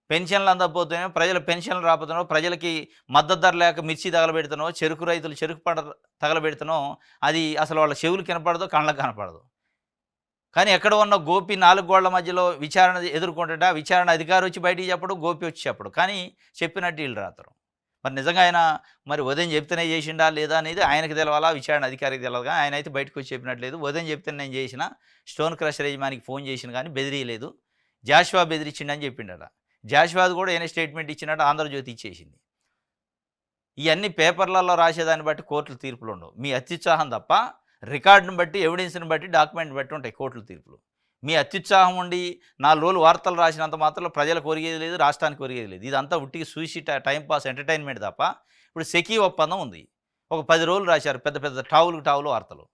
పెన్షన్లు అందకపోతేనో, ప్రజల పెన్షన్లు రాకపోతేనో, ప్రజలకి మద్దతు ధర లేక మిర్చి తగలబెడుతున్నానో, చెరుకు రైతులు చెరుకు పంట తగలబెడుతున్నానో, అది అసలు వాళ్ళ చెవులకు వినపడదు, కళ్ళకి కనపడదు. కానీ ఎక్కడ ఉన్న గోపి 4 గోళ్ల మధ్యలో విచారణ ఎదుర్కొంటుంటే, ఆ విచారణ అధికారి వచ్చి బయటికి చెప్పడు, గోపి వచ్చి చెప్పడు. కానీ చెప్పినట్టు వీళ్ళు రాతరు. మరి నిజంగా ఆయన మరి ఉదయం చెప్తేనే చేసిండా లేదా అనేది ఆయనకి తెలవాలా, విచారణ అధికారికి తెలవదు. కానీ ఆయన అయితే బయటకు వచ్చి చెప్పినట్లేదు. ఉదయం చెప్తే నేను చేసిన, స్టోన్ క్రషర్ యజమానికి ఫోన్ చేసిన కానీ బెదిరియలేదు. జాషువా బెదిరించిండని చెప్పిండట. జాషువాది కూడా ఏనే స్టేట్మెంట్ ఇచ్చినట్టు ఆంధ్రజ్యోతి ఇచ్చేసింది. ఇవన్నీ పేపర్లలో రాసేదాన్ని బట్టి కోర్టుల తీర్పులు ఉండవు. మీ అత్యుత్సాహం తప్ప రికార్డును బట్టి, ఎవిడెన్స్ని బట్టి, డాక్యుమెంట్ బట్టి ఉంటాయి కోర్టుల తీర్పులు. మీ అత్యుత్సాహం ఉండి 4 రోజులు వార్తలు రాసినంత మాత్రంలో ప్రజలకు ఒరిగేది లేదు, రాష్ట్రానికి ఒరిగేది లేదు. ఇదంతా ఉట్టికి చూసి టైంపాస్ ఎంటర్టైన్మెంట్ తప్ప. ఇప్పుడు సెకీ ఒప్పందం ఉంది. ఒక 10 రోజులు రాశారు పెద్ద పెద్ద టావులు వార్తలు.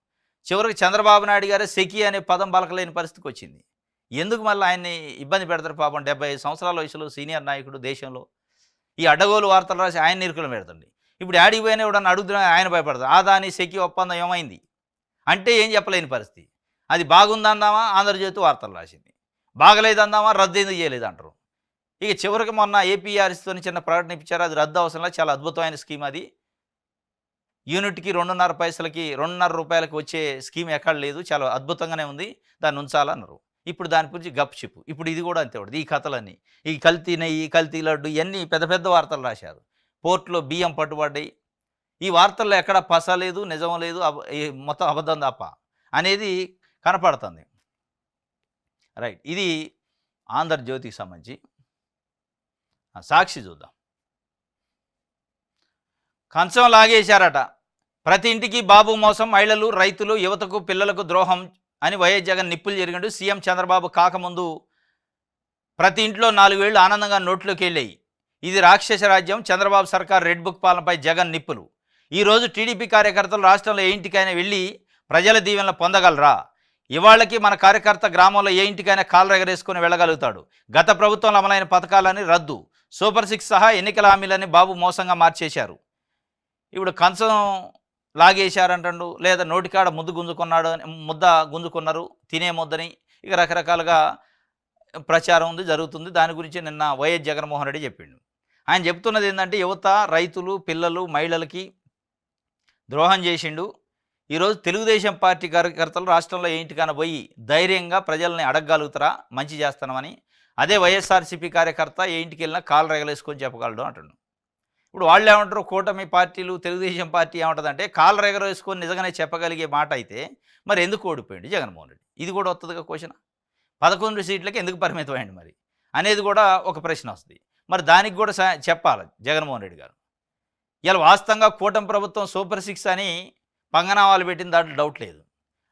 చివరికి చంద్రబాబు నాయుడు గారే సెకీ అనే పదం పలకలేని పరిస్థితికి వచ్చింది. ఎందుకు మళ్ళీ ఆయన్ని ఇబ్బంది పెడతారు పాపం? 75 సంవత్సరాల వయసులో సీనియర్ నాయకుడు దేశంలో. ఈ అడ్డగోలు వార్తలు రాసి ఆయన ఇరుకులు పెడుతుంది. ఇప్పుడు యాడికి పోయినా ఎవడన్నా అడుగుతున్నా ఆయన భయపడతారు. దాని సెకీ ఒప్పందం ఏమైంది అంటే ఏం చెప్పలేని పరిస్థితి. అది బాగుందందామా ఆంధ్రజ్యోతి వార్తలు రాసింది, బాగలేదందామా రద్దు ఎందుకు చేయలేదు అంటారు. ఇక చివరికి మొన్న ఏపీఆర్ఎస్తో చిన్న ప్రకటన ఇప్పించారు. అది రద్దు అవసరంలో, చాలా అద్భుతమైన స్కీమ్ అది. యూనిట్కి 2.5 పైసలకి 2.5 రూపాయలకి వచ్చే స్కీమ్ ఎక్కడ లేదు, చాలా అద్భుతంగానే ఉంది, దాన్ని ఉంచాలన్నారు. ఇప్పుడు దాని గురించి గప్ చెప్పు. ఇప్పుడు ఇది కూడా అంతే ఉంటుంది. ఈ కథలన్నీ, ఈ కల్తీ నెయ్యి, కల్తీ లడ్డు, ఇవన్నీ పెద్ద పెద్ద వార్తలు రాశారు. పోర్టులో బియ్యం పట్టుబడ్డాయి. ఈ వార్తల్లో ఎక్కడ పస లేదు, నిజం లేదు, మొత్తం అబద్ధం తప్ప అనేది కనపడుతుంది. రైట్. ఇది ఆంధ్రజ్యోతికి సంబంధించి. సాక్షి చూద్దాం. కంచం లాగేశారట. ప్రతి ఇంటికి బాబు మోసం, మహిళలు, రైతులు, యువతకు, పిల్లలకు ద్రోహం అని వైఎస్ జగన్ నిప్పులు జరిగాడు. సీఎం చంద్రబాబు కాకముందు ప్రతి ఇంట్లో 4 ఏళ్లు ఆనందంగా నోట్లోకి వెళ్ళాయి. ఇది రాక్షస రాజ్యం. చంద్రబాబు సర్కార్ రెడ్ బుక్ పాలనపై జగన్ నిప్పులు. ఈరోజు టీడీపీ కార్యకర్తలు రాష్ట్రంలో ఏ ఇంటికైనా వెళ్ళి ప్రజల దీవెనలు పొందగలరా? ఇవాళకి మన కార్యకర్త గ్రామంలో ఏ ఇంటికైనా కాలు ఎగరేసుకొని వెళ్ళగలుగుతాడు. గత ప్రభుత్వంలో అమలైన పథకాలని రద్దు, సూపర్ 6 సహా ఎన్నికల హామీలని బాబు మోసంగా మార్చేశారు. ఇప్పుడు కంచం లాగేశారంటాడు, లేదా నోటికాడ ముద్ద గుంజుకున్నారు, తినే ముద్దని, ఇక రకరకాలుగా ప్రచారం ఉంది, జరుగుతుంది. దాని గురించి నిన్న వైఎస్ జగన్మోహన్ రెడ్డి చెప్పిండు. ఆయన చెప్తున్నది ఏంటంటే, యువత, రైతులు, పిల్లలు, మహిళలకి ద్రోహం చేసిండు. ఈరోజు తెలుగుదేశం పార్టీ కార్యకర్తలు రాష్ట్రంలో ఏ ఇంటికైనా పోయి ధైర్యంగా ప్రజల్ని అడగగలుగుతారా మంచి చేస్తానమని. అదే వైఎస్ఆర్సీపీ కార్యకర్త ఏ ఇంటికి వెళ్ళినా కాలు రెగలేసుకొని చెప్పగలడు అంటున్నాడు. ఇప్పుడు వాళ్ళు ఏమంటారు, కూటమి పార్టీలు, తెలుగుదేశం పార్టీ ఏమంటుందంటే, కాలు రెగరేసుకొని నిజంగానే చెప్పగలిగే మాట అయితే మరి ఎందుకు ఓడిపోయింది జగన్మోహన్ రెడ్డి? ఇది కూడా వస్తుందిగా క్వశ్చన్. 11 సీట్లకి ఎందుకు పరిమితం అయ్యండి మరి అనేది కూడా ఒక ప్రశ్న వస్తుంది. మరి దానికి కూడా చెప్పాలి జగన్మోహన్ రెడ్డి గారు. ఇలా వాస్తవంగా కూటమి ప్రభుత్వం సూపర్ 6 అని పంగనామాలు పెట్టిన దాంట్లో డౌట్ లేదు.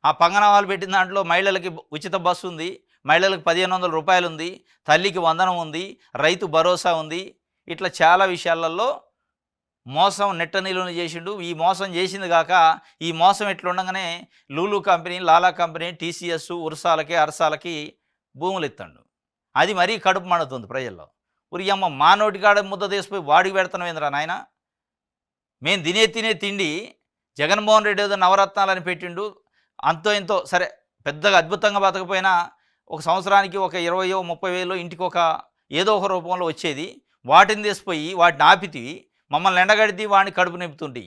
ఆ పంగనామాలు పెట్టిన దాంట్లో మహిళలకి ఉచిత బస్సు ఉంది, మహిళలకు 1500 రూపాయలు ఉంది, తల్లికి వందనం ఉంది, రైతు భరోసా ఉంది. ఇట్లా చాలా విషయాలలో మోసం నెట్ట నిలువను చేసిండు. ఈ మోసం చేసింది కాక ఈ మోసం ఎట్లుండగానే లూలు కంపెనీ, లాలా కంపెనీ, టీసీఎస్, ఉరసాలకి, అరసాలకి భూములు ఇస్తాడు. అది మరీ కడుపు మండుతుంది ప్రజల్లో. ఉరియమ్మ మా నోటికాడ ముద్ద తీసిపోయి వాడికి పెడతామేంద్రా నాయన. మేము తినే తిండి జగన్మోహన్ రెడ్డి ఏదో నవరత్నాలని పెట్టిండు, అంతో ఇంతో సరే పెద్దగా అద్భుతంగా బతకపోయినా ఒక సంవత్సరానికి ఒక 20,000-30,000 ఇంటికి ఏదో ఒక రూపంలో వచ్చేది. వాటిని తీసిపోయి వాటిని ఆపితివి, మమ్మల్ని ఎండగడితే వాడిని కడుపు నింపుతుంటే,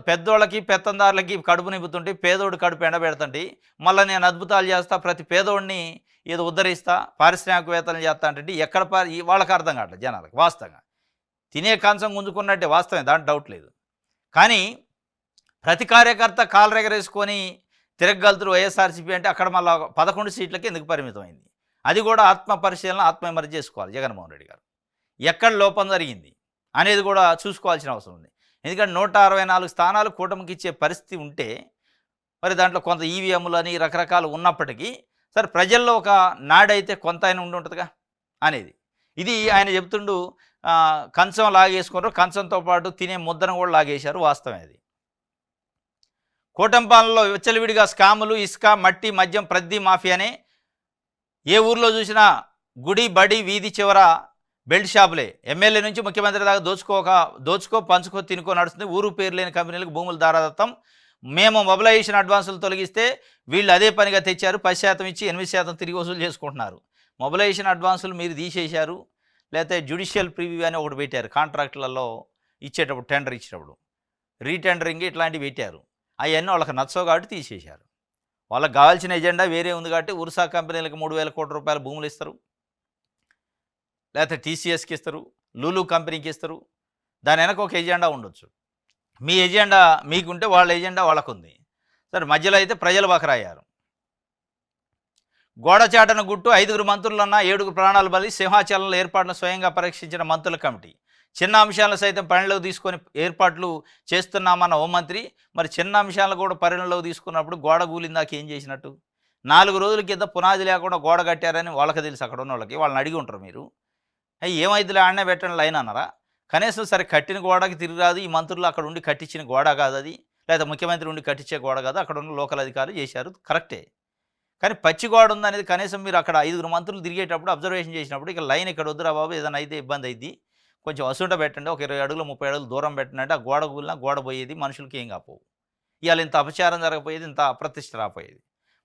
పెద్దోళ్ళకి పెత్తందారులకి కడుపు నింపుతుంటే పేదోడు కడుపు ఎండబెడుతుంటే, మళ్ళీ నేను అద్భుతాలు చేస్తా, ప్రతి పేదోడిని ఏదో ఉద్ధరిస్తా, పారిశ్రామికవేత్తలు చేస్తా అంటే ఎక్కడ వాళ్ళకి అర్థం కావట్లేదు జనాలకు. వాస్తవంగా తినే కంచం గుంజుకున్నట్టే వాస్తవమే, దాంట్లో డౌట్ లేదు. కానీ ప్రతి కార్యకర్త కాలు రెగరేసుకొని తిరగలుగుతారు వైఎస్ఆర్సీపీ అంటే అక్కడ మళ్ళీ 11 సీట్లకి ఎందుకు పరిమితమైంది? అది కూడా ఆత్మ పరిశీలన, ఆత్మవిమర్శ చేసుకోవాలి జగన్మోహన్ రెడ్డి గారు. ఎక్కడ లోపం జరిగింది అనేది కూడా చూసుకోవాల్సిన అవసరం ఉంది. ఎందుకంటే 164 స్థానాలు కూటమికి ఇచ్చే పరిస్థితి ఉంటే మరి దాంట్లో కొంత ఈవీఎంలని రకరకాలు ఉన్నప్పటికీ సరే ప్రజల్లో ఒక నాడైతే కొంత అయినా ఉండి ఉంటుందిగా అనేది. ఇది ఆయన చెప్తుండు. కంచం లాగేసుకున్నారు, కంచంతో పాటు తినే ముద్దను కూడా లాగేశారు. వాస్తవం అది. కూటంపాలనలో విచ్చలవిడిగా స్కాములు, ఇసుక, మట్టి, మద్యం, ప్రతి మాఫియానే. ఏ ఊర్లో చూసినా గుడి, బడి, వీధి చివర బెల్ట్ షాపులే. ఎమ్మెల్యే నుంచి ముఖ్యమంత్రి దాకా దోచుకో పంచుకో తినుకో నడుస్తుంది. ఊరు పేరు లేని కంపెనీలకు భూములు దారాదత్తం. మేము మొబిలైజేషన్ అడ్వాన్సులు తొలగిస్తే వీళ్ళు అదే పనిగా తెచ్చారు. 10% ఇచ్చి 8% తిరిగి వసూలు చేసుకుంటున్నారు. మొబిలైజేషన్ అడ్వాన్సులు మీరు తీసేశారు. లేకపోతే జ్యుడిషియల్ ప్రివ్యూ అని ఒకటి పెట్టారు కాంట్రాక్టులలో ఇచ్చేటప్పుడు, టెండర్ ఇచ్చేటప్పుడు. రీటెండరింగ్ ఇట్లాంటివి పెట్టారు. అవన్నీ వాళ్ళకి నచ్చవు కాబట్టి తీసేశారు. వాళ్ళకి కావాల్సిన ఎజెండా వేరే ఉంది కాబట్టి ఉర్సా కంపెనీలకు 3,000 కోట్ల రూపాయల భూములు ఇస్తారు. లేకపోతే టీసీఎస్కి ఇస్తారు, లూలు కంపెనీకి ఇస్తారు. దాని వెనక ఒక ఎజెండా ఉండొచ్చు. మీ ఎజెండా మీకుంటే వాళ్ళ ఎజెండా వాళ్ళకుంది. సరే, మధ్యలో అయితే ప్రజలు బకరాయారు. గోడచాటన గుట్టు 5గురు మంత్రులన్న 7 ప్రాణాలు బలి, సింహాచలంలో ఏర్పాట్లను స్వయంగా పరీక్షించిన మంత్రుల కమిటీ. చిన్న అంశాలను సైతం పరిగణలోకి తీసుకొని ఏర్పాట్లు చేస్తున్నామన్న హోంమంత్రి. మరి చిన్న అంశాలను కూడా పరిగణలోకి తీసుకున్నప్పుడు గోడ కూలిందాక ఏం చేసినట్టు? 4 రోజుల కింద పునాది లేకుండా గోడ కట్టారని వాళ్ళకి తెలుసు, అక్కడ ఉన్న వాళ్ళకి. వాళ్ళని అడిగి ఉంటారు మీరు. ఏమైద్దిలే ఆడనే పెట్టండి లైన్ అన్నారా? కనీసం సరే కట్టిన గోడకి తిరిగి రాదు. ఈ మంత్రులు అక్కడ ఉండి కట్టించిన గోడ కాదు అది, లేదా ముఖ్యమంత్రి ఉండి కట్టించే గోడ కాదు. అక్కడ ఉన్న లోకల్ అధికారులు చేశారు, కరెక్టే. కానీ పచ్చి గోడ ఉందనేది కనీసం మీరు అక్కడ 5గురు మంత్రులు తిరిగేటప్పుడు అబ్జర్వేషన్ చేసినప్పుడు ఇక లైన్ ఇక్కడ వద్దురా బాబు, ఏదైనా అయితే ఇబ్బంది అయింది, కొంచెం వసుంట పెట్టండి, ఒక 20 అడుగులు 30 అడుగులు దూరం పెట్టండి అంటే ఆ గోడ కూలినా గోడ పోయేది, మనుషులకి ఏం కాపోవు. ఇవాళ ఇంత అపచారం జరగపోయేది, ఇంత అప్రతిష్ట రాపోయేది.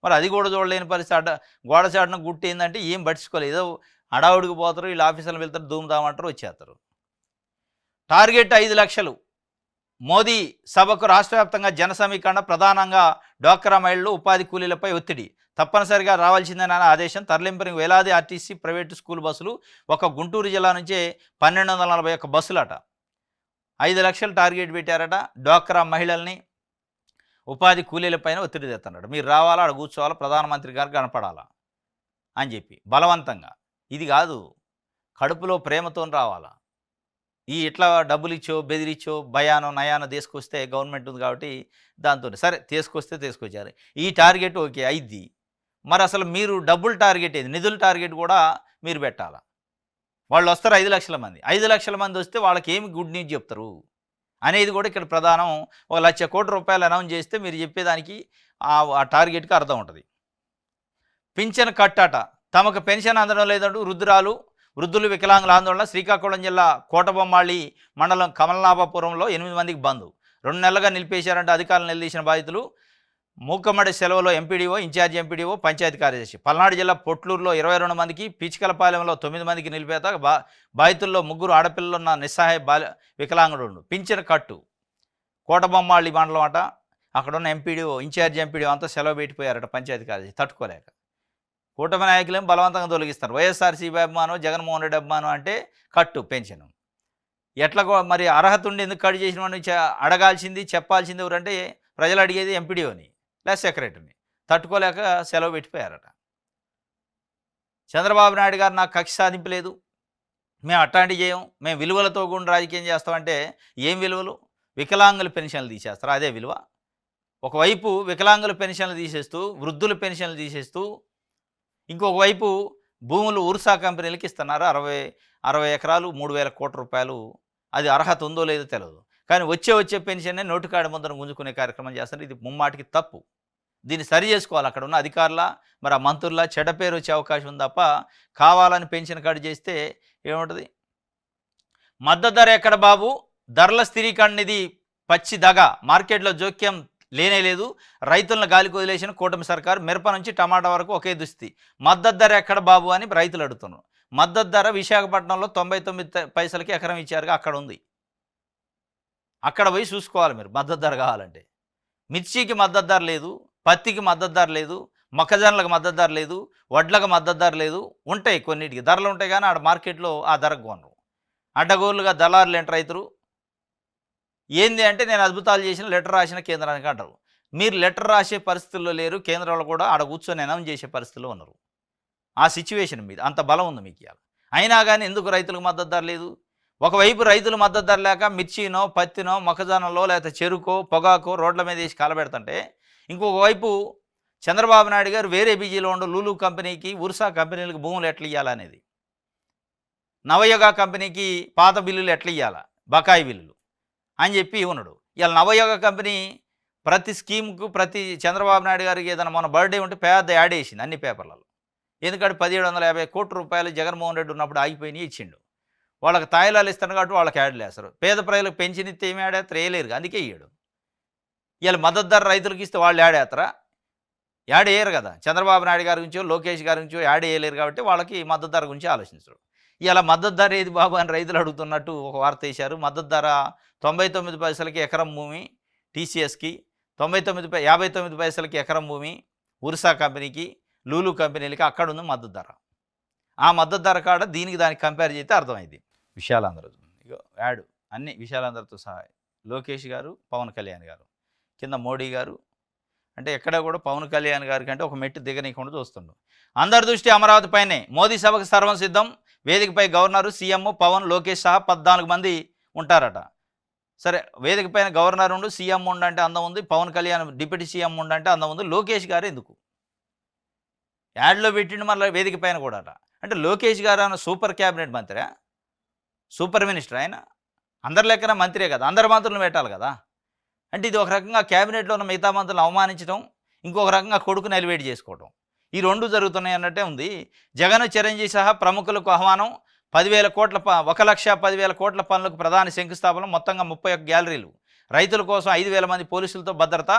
మరి అది కూడా చూడలేని పరిస్థితి. గోడ చాటున గుట్టు ఏంటంటే ఏం పట్టించుకోలేదు. ఏదో హడావుడికి పోతారు, వీళ్ళు ఆఫీసులు వెళ్తారు, ధూమ్ధామంటారు, వచ్చేస్తారు. టార్గెట్ 5 లక్షలు. మోదీ సభకు రాష్ట్ర వ్యాప్తంగా జన సమీకరణ, ప్రధానంగా డ్వాక్రా మహిళలు, ఉపాధి కూలీలపై ఒత్తిడి. తప్పనిసరిగా రావాల్సిందేనా ఆదేశం. తరలింపుని వేలాది ఆర్టీసీ, ప్రైవేటు స్కూల్ బస్సులు. ఒక గుంటూరు జిల్లా నుంచే 1241 బస్సులట. 5 లక్షలు టార్గెట్ పెట్టారట. డ్వాక్రా మహిళల్ని, ఉపాధి కూలీలపైన ఒత్తిడి తెస్తున్నాడు. మీరు రావాలా, అక్కడ కూర్చోవాలా, ప్రధానమంత్రి గారు కనపడాలా అని చెప్పి బలవంతంగా. ఇది కాదు, కడుపులో ప్రేమతో రావాలా. ఈ ఇట్లా డబ్బులు ఇచ్చో, బెదిరిచ్చో, భయానో నయానో తీసుకొస్తే గవర్నమెంట్ ఉంది కాబట్టి దాంతో సరే తీసుకొచ్చారు. ఈ టార్గెట్ ఓకే అయిద్ది. మరి అసలు మీరు డబ్బులు టార్గెట్ ఏది, నిధుల టార్గెట్ కూడా మీరు పెట్టాలా. వాళ్ళు వస్తారు 5 లక్షల మంది. 5 లక్షల మంది వస్తే వాళ్ళకి ఏమి గుడ్ న్యూస్ చెప్తారు అనేది కూడా ఇక్కడ ప్రధానం. 1,00,000 కోట్ల రూపాయలు అనౌన్స్ చేస్తే మీరు చెప్పేదానికి ఆ టార్గెట్కి అర్థం ఉంటుంది. పింఛన్ కట్టాట. తమకు పెన్షన్ అందడం లేదంటూ వృద్ధులు వికలాంగుల ఆందోళన. శ్రీకాకుళం జిల్లా కోటబొమ్మాళి మండలం కమలనాభపురంలో 8 మందికి బంద్. 2 నెలలుగా నిలిపేశారంటే అధికారులు నిలదీసిన బాధితులు. మూకమ్మడి సెలవులో ఎంపీడీఓ, ఇన్ఛార్జి ఎంపీడీఓ, పంచాయతీ కార్యదర్శి. పల్నాడు జిల్లా పొట్లూరులో 22 మందికి, పిచికలపాలెంలో 9 మందికి నిలిపేత. బాధితుల్లో 3 ఆడపిల్లలున్న నిస్సహాయ వికలాంగుడు. పింఛన్ కట్టు. కోటబొమ్మాళి మండలం అట. అక్కడున్న ఎంపీడీఓ, ఇన్ఛార్జి ఎంపీడీఓ అంతా సెలవు పెట్టిపోయారట పంచాయతీ కార్యదర్శి తట్టుకోలేక. కూటమి నాయకులేం బలవంతంగా తొలగిస్తారు. వైఎస్ఆర్సీపీ అభిమానం, జగన్మోహన్ రెడ్డి అభిమానం అంటే కట్టు పెన్షన్. ఎట్లా మరి అర్హత ఉండి ఎందుకు కట్ చేసిన వాడిని అడగాల్సింది, చెప్పాల్సింది ఎవరంటే ప్రజలు అడిగేది ఎంపీడీఓని లేదా సెక్రటరీని. తట్టుకోలేక సెలవు పెట్టిపోయారట. చంద్రబాబు నాయుడు గారు నాకు కక్ష సాధింపలేదు, మేము అట్లాంటివి చేయం, మేము విలువలతో కూడా రాజకీయం చేస్తామంటే ఏం విలువలు? వికలాంగుల పెన్షన్లు తీసేస్తారు, అదే విలువ? ఒకవైపు వికలాంగుల పెన్షన్లు తీసేస్తూ, వృద్ధుల పెన్షన్లు తీసేస్తూ, ఇంకొక వైపు భూములు ఉర్సా కంపెనీలకి ఇస్తున్నారు. 60 ఎకరాలు 3,000 కోట్ల రూపాయలు. అది అర్హత ఉందో లేదో తెలియదు. కానీ వచ్చే పెన్షన్నే నోటికాడ ముందర గుంజుకునే కార్యక్రమం చేస్తారు. ఇది ముమ్మాటికి తప్పు. దీన్ని సరి చేసుకోవాలి. అక్కడ ఉన్న అధికారుల, మరి ఆ మంత్రుల చెడ్డ పేరు వచ్చే అవకాశం ఉంది తప్ప కావాలని పెన్షన్ కట్ చేస్తే ఏముంటుంది? మద్దతు ధర ఎక్కడ బాబు? ధరల స్థిరీకరణ నిధి పచ్చి దగ. మార్కెట్లో జోక్యం లేనే లేదు. రైతులను గాలికి వదిలేసిన కూటమి సర్కారు. మిరప నుంచి టమాటా వరకు ఒకే దుస్థితి. మద్దతు ధర ఎక్కడ బాబు అని రైతులు అడుగుతున్నారు. మద్దతు ధర విశాఖపట్నంలో 99 పైసలకి ఎకరం ఇచ్చారుగా, అక్కడ ఉంది. అక్కడ పోయి చూసుకోవాలి మీరు మద్దతు ధర కావాలంటే. మిర్చికి మద్దతు ధర లేదు, పత్తికి మద్దతు ధర లేదు, మొక్కజొన్నలకు మద్దతు ధర లేదు, వడ్లకు మద్దతు ధర లేదు. ఉంటాయి కొన్నిటికి ధరలు ఉంటాయి కానీ ఆడ మార్కెట్లో ఆ ధరకు కొనరు. అడ్డగోలుగా దళారులు ఏంటి రైతులు. ఏంది అంటే నేను అద్భుతాలు చేసిన లెటర్ రాసిన కేంద్రానికి అంటారు. మీరు లెటర్ రాసే పరిస్థితుల్లో లేరు, కేంద్రంలో కూడా ఆడ కూర్చొని అనౌన్స్ చేసే పరిస్థితుల్లో ఉన్నారు. ఆ సిచ్యువేషన్ మీద అంత బలం ఉంది మీకు ఇవాళ. అయినా కానీ ఎందుకు రైతులకు మద్దతు ధర లేదు? ఒకవైపు రైతులు మద్దతు ధర లేక మిర్చినో, పత్తినో, మొక్కజొన్నలో, లేకపోతే చెరుకో, పొగాకో రోడ్ల మీద వేసి కాలబెడుతుంటే, ఇంకొక వైపు చంద్రబాబు నాయుడు గారు వేరే బీజీలో ఉండు లూలు కంపెనీకి, ఉర్సా కంపెనీలకు భూములు ఎట్లా ఇవ్వాలనేది, నవయోగ కంపెనీకి పాత బిల్లులు ఎట్లా ఇవ్వాలా, బకాయి బిల్లులు అని చెప్పి ఉన్నాడు. ఇవాళ నవయోగ కంపెనీ ప్రతి స్కీమ్కు, ప్రతి చంద్రబాబు నాయుడు గారికి ఏదైనా మన బర్త్డే ఉంటే పెద్ద యాడ్ వేసింది అన్ని పేపర్లలో. ఎందుకంటే 1750 కోట్ల రూపాయలు జగన్మోహన్ రెడ్డి ఉన్నప్పుడు ఆగిపోయినాయి, ఇచ్చిండు. వాళ్ళకి తాయిలాలు ఇస్తాను కాబట్టి వాళ్ళకి యాడ్లు వేస్తారు. పేద ప్రజలకు పెన్షన్ ఇస్తే ఏమి యాడ్ వేస్తారు? వేయలేరు, అందుకే ఇయ్యడు. ఇవాళ మద్దతు ధర రైతులకు ఇస్తే వాళ్ళు యాడ్ వేస్తారా? యాడ్ చేయరు కదా. చంద్రబాబు నాయుడు గారి గురించో, లోకేష్ గారి గురించో యాడ్ చేయలేరు కాబట్టి వాళ్ళకి మద్దతు ధర గురించి ఆలోచించరు. ఇయాల మద్దతు ధర ఏది బాబు అని రైతులు అడుగుతున్నట్టు ఒక వార్త ఏశారు. మద్దతు ధర 99 పైసలకి ఎకరం భూమి టీసీఎస్‌కి, 59 పైసలకి ఎకరం భూమి ఉర్సా కంపెనీకి, లూలు కంపెనీలకి అక్కడుంది మద్దతు ధర. ఆ మద్దతు ధర కాడ దీనికి దానికి కంపేర్ చేస్తే అర్థమైంది. విశాలాంధ్ర ఇగో యాడ్ అన్ని విశాలాంధ్రతో సహా లోకేష్ గారు, పవన్ కళ్యాణ్ గారు, కింద మోడీ గారు. అంటే ఎక్కడ కూడా పవన్ కళ్యాణ్ గారి కంటే ఒక మెట్టు దిగనీయకుండా చూస్తుండు. అందరి దృష్టి అమరావతి పైనే. మోదీ సభకు సర్వం సిద్ధం. వేదికపై గవర్నరు, సీఎం, పవన్, లోకేష్ సహా 14 మంది ఉంటారట. సరే, వేదిక పైన గవర్నర్ ఉండు, సీఎం ఉండంటే అందం ఉంది, పవన్ కళ్యాణ్ డిప్యూటీ సీఎం ఉండంటే అందం ఉంది. లోకేష్ గారు ఎందుకు యాడ్లో పెట్టిండు? మళ్ళీ వేదిక పైన కూడా అట. అంటే లోకేష్ గారు అన్న super cabinet mantra, super minister ఆయన? అందరి లెక్కన మంత్రే కదా, అందరి మంత్రులను పెట్టాలి కదా. అంటే ఇది ఒక రకంగా క్యాబినెట్లో ఉన్న మిగతా మంత్రులను అవమానించడం, ఇంకొక రకంగా కొడుకుని ఎలివేట్ చేసుకోవడం, ఈ రెండు జరుగుతున్నాయి అన్నట్టే ఉంది. జగన్, చిరంజీవి సహా ప్రముఖులకు ఆహ్వానం. 1,10,10,000 కోట్ల పనులకు ప్రధాని శంకుస్థాపన. మొత్తంగా 31 గ్యాలరీలు. రైతుల కోసం 5,000 మంది పోలీసులతో భద్రత.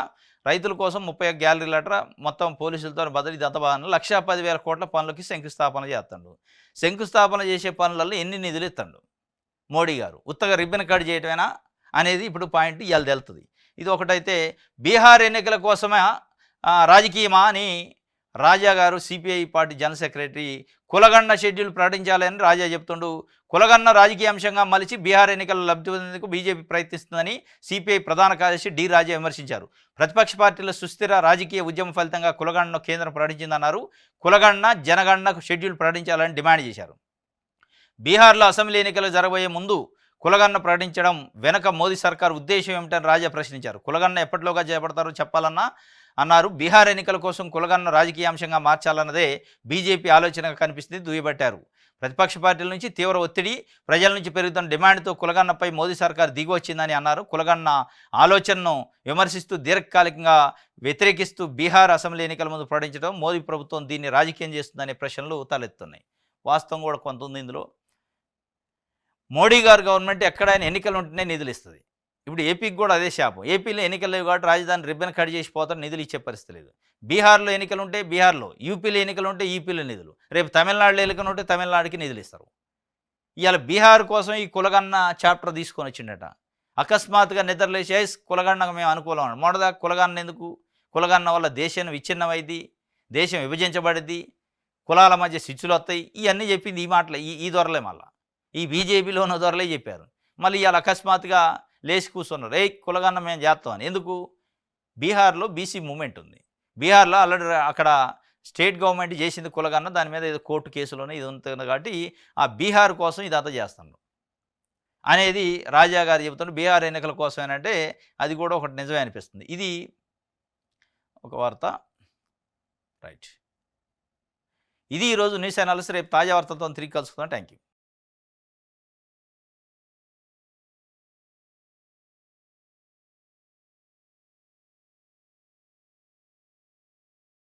రైతుల కోసం 31 గ్యాలరీలు అట, మొత్తం పోలీసులతో భద్రత. ఇదంతా బాగా 1,10,000 కోట్ల పనులకి శంకుస్థాపన చేస్తాడు. శంకుస్థాపన చేసే పనులలో ఎన్ని నిధులు ఇస్తాడు మోడీ గారు? ఉత్తగా రిబ్బన్ కట్ చేయటమేనా అనేది ఇప్పుడు పాయింట్ ఇవాళ తెలుస్తుంది. ఇది ఒకటైతే బీహార్ ఎన్నికల కోసమే రాజకీయమా అని రాజా గారు, సిపిఐ పార్టీ జనరల్ సెక్రటరీ, కులగన్న షెడ్యూల్ ప్రకటించాలని రాజా చెప్తుండు. కులగన్న రాజకీయ అంశంగా మలిచి బీహార్ ఎన్నికల్లో లబ్ధి పొందేందుకు బీజేపీ ప్రయత్నిస్తుందని సిపిఐ ప్రధాన కార్యదర్శి డి రాజా విమర్శించారు. ప్రతిపక్ష పార్టీల సుస్థిర రాజకీయ ఉద్యమ ఫలితంగా కులగన్నను కేంద్రం ప్రకటించిందన్నారు. కులగన్న, జనగణనకు షెడ్యూల్ ప్రకటించాలని డిమాండ్ చేశారు. బీహార్లో అసెంబ్లీ ఎన్నికలు జరగబోయే ముందు కులగన్న ప్రకటించడం వెనక మోదీ సర్కార్ ఉద్దేశం ఏమిటని రాజా ప్రశ్నించారు. కులగన్న ఎప్పటిలోగా చేపడతారో చెప్పాలన్నా అన్నారు. బీహార్ ఎన్నికల కోసం కులగన్న రాజకీయ అంశంగా మార్చాలన్నదే బీజేపీ ఆలోచనగా కనిపిస్తుంది దుయ్యబట్టారు. ప్రతిపక్ష పార్టీల నుంచి తీవ్ర ఒత్తిడి, ప్రజల నుంచి పెరుగుతున్న డిమాండ్తో కులగన్నపై మోదీ సర్కార్ దిగివచ్చిందని అన్నారు. కులగన్న ఆలోచనను విమర్శిస్తూ, దీర్ఘకాలికంగా వ్యతిరేకిస్తూ బీహార్ అసెంబ్లీ ఎన్నికల ముందు ప్రకటించడం, మోదీ ప్రభుత్వం దీన్ని రాజకీయం చేస్తుందనే ప్రశ్నలు తలెత్తున్నాయి. వాస్తవం కూడా కొంత ఉంది ఇందులో. మోడీ గారు గవర్నమెంట్ ఎక్కడైనా ఎన్నికలు ఉంటేనే నిధులు ఇస్తుంది. ఇప్పుడు ఏపీకి కూడా అదే శాపం. ఏపీలో ఎన్నికలు లేవు కాబట్టి రాజధాని రిబ్బన్ కట్ చేసి పోతారు, నిధులు ఇచ్చే పరిస్థితి లేదు. బీహార్లో ఎన్నికలు ఉంటే బీహార్లో, యూపీలో ఎన్నికలు ఉంటే యూపీలో నిధులు, రేపు తమిళనాడులో ఎన్నికలు ఉంటే తమిళనాడుకి నిధులు ఇస్తారు. ఇవాళ బీహార్ కోసం ఈ కులగన్న చాప్టర్ తీసుకొని వచ్చిండట. అకస్మాత్తుగా నిద్రలేసి కులగన్నకు మేము అనుకూలం. మొదటిదాకా కులగన్న ఎందుకు? కులగన్న వల్ల దేశం విచ్ఛిన్నమైంది, దేశం విభజించబడింది, కులాల మధ్య శిచ్చులు వస్తాయి. ఇవన్నీ చెప్పింది ఈ మాటలే, ఈ దొరలే. మళ్ళీ ఈ బీజేపీలో ఉన్న దొరలే చెప్పారు. మళ్ళీ ఇవాళ అకస్మాత్తుగా లేచి కూర్చున్నారు, కులగన్న మేము చేస్తామని. ఎందుకు? బీహార్లో బీసీ మూమెంట్ ఉంది. బీహార్లో ఆల్రెడీ అక్కడ స్టేట్ గవర్నమెంట్ చేసింది కులగన్న, దాని మీద ఏదో కోర్టు కేసులోనే ఇది ఉంటుంది కాబట్టి ఆ బీహార్ కోసం ఇదంతా చేస్తున్నారు అనేది రాజా గారు చెబుతున్నారు. బీహార్ ఎన్నికల కోసమేనంటే అది కూడా ఒకటి నిజమే అనిపిస్తుంది. ఇది ఒక వార్త. రైట్, ఇది ఈరోజు న్యూస్ అనాలిసిస్. రేపు తాజా వార్తలతో తిరిగి కలుసుకుందాం. Thank you.